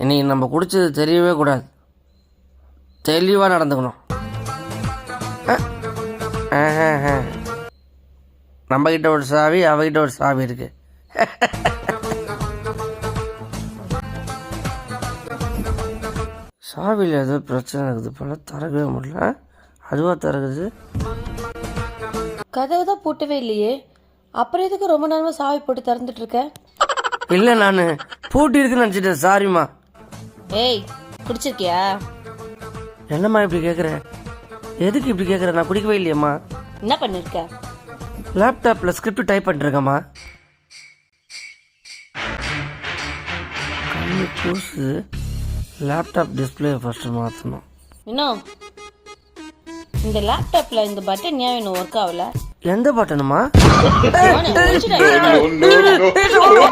இன்னைக்கு நம்ம குடிச்சது தெரியவே கூடாது, தெளிவாக நடந்துக்கணும். நம்மக்கிட்ட ஒரு சாவி, அவகிட்ட ஒரு சாவி இருக்கு. சாவியில் ஏதோ பிரச்சனை இருக்குது போல, திறக்கவே முடியல. அதுவாக திறக்குது. கதவு தான் பூட்டவே இல்லையே, அப்புறம் எதுக்கு ரொம்ப நேரமாக சாவி போட்டு திறந்துட்டு இருக்க? இல்லை, நான் பூட்டி இருக்குன்னு நினச்சிட்டேன், சாரிம்மா. ஏய், குடிச்சிருக்கியா? என்னம்மா இப்படி கேட்குறேன்? எதுக்கு இப்படி கேட்குறேன்? நான் குடிக்கவே இல்லையம்மா. என்ன பண்ணிருக்க? லேப்டாப்பில் ஸ்கிரிப்ட் டைப் பண்ணிருக்கேம்மா. கண்ணு கூசு. லேப்டாப் டிஸ்பிளே ஃபஸ்ட்டு மாற்றணும். இன்னும் இந்த லேப்டாப்பில் இந்த பட்டன் ஏன் இன்னும் ஒர்க் ஆகல? எந்த பட்டனுமா?